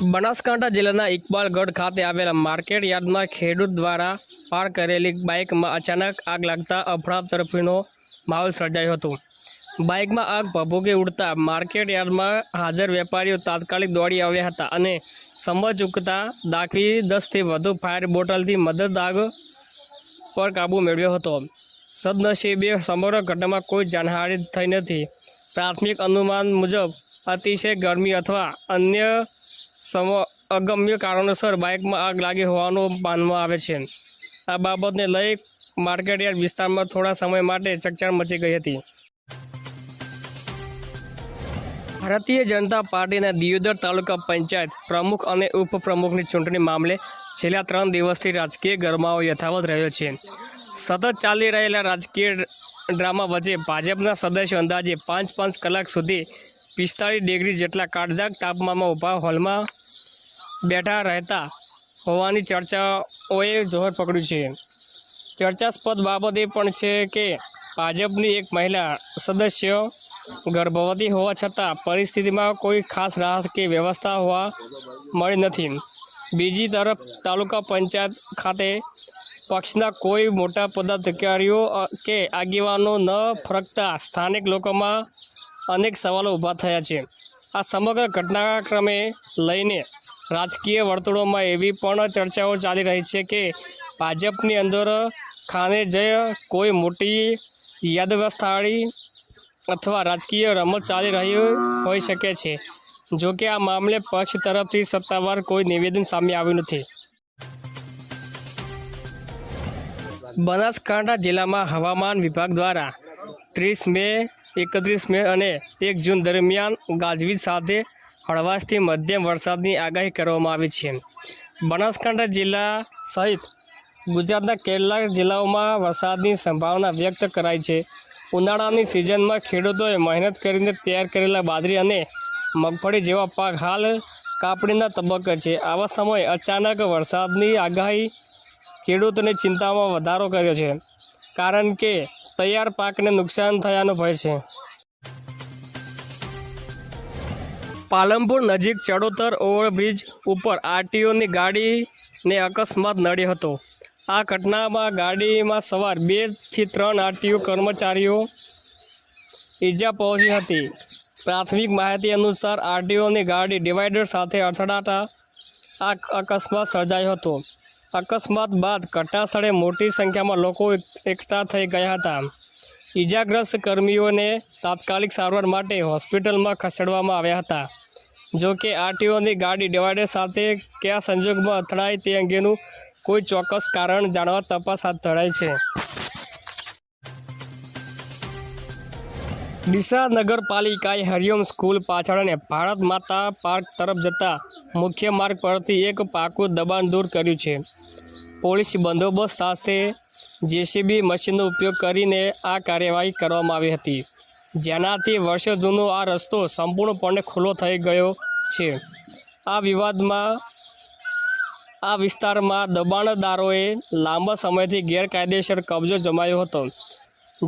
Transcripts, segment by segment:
બનાસકાંઠા જિલ્લાના ઇકબાલગઢ ખાતે આવેલા માર્કેટ યાર્ડમાં ખેડૂત દ્વારા પાર્ક કરેલી બાઇકમાં અચાનક આગ લાગતા અફરાતફરીનો માહોલ સર્જાયો હતો। બાઇકમાં આગ ભભૂકી ઉડતા માર્કેટ યાર્ડમાં હાજર વેપારીઓ તાત્કાલિક દોડી આવ્યા હતા અને સમજ ચૂકતા દાખવી 10થી વધુ ફાયર બોટલથી મદદ આગ પર કાબૂ મેળવ્યો હતો। સદનસીબે સમગ્ર ઘટનામાં કોઈ જાનહાનિ થઈ નથી। પ્રાથમિક અનુમાન મુજબ અતિશય ગરમી અથવા અન્ય અગમ્ય કારણોસર બાઇકમાં આગ લાગી હોવાનું માનવામાં આવે છે। આ બાબતને લઈ માર્કેટયાર્ડ વિસ્તારમાં થોડા સમય માટે ચકચાર મચી ગઈ હતી। ભારતીય જનતા પાર્ટીના દિયોદર તાલુકા પંચાયત પ્રમુખ અને ઉપપ્રમુખની ચૂંટણી મામલે છેલ્લા 3 દિવસથી રાજકીય ગરમાવો યથાવત રહ્યો છે। સતત ચાલી રહેલા રાજકીય ડ્રામા વચ્ચે ભાજપના સદસ્યો અંદાજે 5 કલાક સુધી 45 ડિગ્રી જેટલા કાળઝાળ તાપમાનમાં ઊભા હોલમાં બેઠા રહેતા હોવાની ચર્ચાઓએ જોર પકડ્યું છે। ચર્ચાસ્પદ બાબત એ પણ છે કે ભાજપની એક મહિલા સદસ્ય ગર્ભવતી હોવા છતાં પરિસ્થિતિમાં કોઈ ખાસ રાહત કે વ્યવસ્થા હોવા મળી નથી। બીજી તરફ તાલુકા પંચાયત ખાતે પક્ષના કોઈ મોટા પદાધિકારીઓ કે આગેવાનો ન ફરકતા સ્થાનિક લોકોમાં અનેક સવાલો ઊભા થયા છે। આ સમગ્ર ઘટનાક્રમે લઈને રાજકીય વર્તુળોમાં એવી પણ ચર્ચાઓ ચાલી રહી છે કે ભાજપની અંદર ખાને જય કોઈ મોટી યાદવ્યવસ્થાળી અથવા રાજકીય રમત ચાલી રહી હોઈ શકે છે। જોકે આ મામલે પક્ષ તરફથી સત્તાવાર કોઈ નિવેદન સામે આવ્યું નથી। બનાસકાંઠા જિલ્લામાં હવામાન વિભાગ દ્વારા 30 મે 31 મે અને 1 જૂન દરમિયાન ગાજવીજ સાથે હળવાશથી મધ્યમ વરસાદની આગાહી કરવામાં આવી છે। બનાસકાંઠા જિલ્લા સહિત ગુજરાતના કેટલાક જિલ્લાઓમાં વરસાદની સંભાવના વ્યક્ત કરાઈ છે। ઉનાળાની સિઝનમાં ખેડૂતોએ મહેનત કરીને તૈયાર કરેલા બાજરી અને મગફળી જેવા પાક હાલ કાપણીના તબક્કે છે। આવા સમયે અચાનક વરસાદની આગાહી ખેડૂતોની ચિંતામાં વધારો કર્યો છે, કારણ કે તૈયાર પાકને નુકસાન થયાનો ભય છે। પાલનપુર નજીક ચડોતર ઓવરબ્રિજ ઉપર આરટીઓની ગાડીને અકસ્માત નડ્યો હતો। આ ઘટનામાં ગાડીમાં સવાર 2 થી 3 આરટીઓ કર્મચારીઓ ઈજા પહોંચી હતી। પ્રાથમિક માહિતી અનુસાર આરટીઓની ગાડી ડિવાઈડર સાથે અથડાતા આ અકસ્માત સર્જાયો હતો। અકસ્માત બાદ ઘટનાસ્થળે મોટી સંખ્યામાં લોકો એકઠા થઈ ગયા હતા। ઈજાગ્રસ્ત કર્મીઓને તાત્કાલિક સારવાર માટે હોસ્પિટલમાં ખસેડવામાં આવ્યા હતા। જો કે આરટીઓની ગાડી ડિવાઈડર સાથે કયા સંજોગોમાં અથડાઈ તે અંગેનું કોઈ ચોક્કસ કારણ જાણવા તપાસ હાથ ધરાઈ છે। ડીસા નગરપાલિકાએ હરિઓમ સ્કૂલ પાછળને ભારત માતા પાર્ક તરફ જતા મુખ્ય માર્ગ પરથી એક પાકું દબાણ દૂર કર્યું છે। પોલીસ બંદોબસ્ત સાથે જેસીબી મશીનનો ઉપયોગ કરીને આ કાર્યવાહી કરવામાં આવી હતી, જેનાથી વર્ષો જૂનો આ રસ્તો સંપૂર્ણપણે ખુલ્લો થઈ ગયો છે। આ વિસ્તારમાં દબાણદારોએ લાંબા સમયથી ગેરકાયદેસર કબજો જમાવ્યો હતો,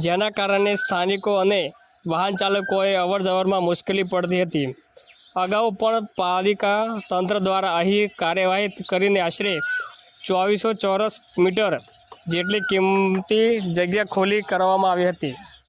જેના કારણે સ્થાનિકો અને વાહન ચાલકોએ અવરજવરમાં મુશ્કેલી પડતી હતી। અગાઉ પણ પાલિકા તંત્ર દ્વારા અહીં કાર્યવાહી કરીને આશરે 2400 ચોરસ મીટર જેટલી કિંમતી જગ્યા ખોલી કરવામાં આવી હતી।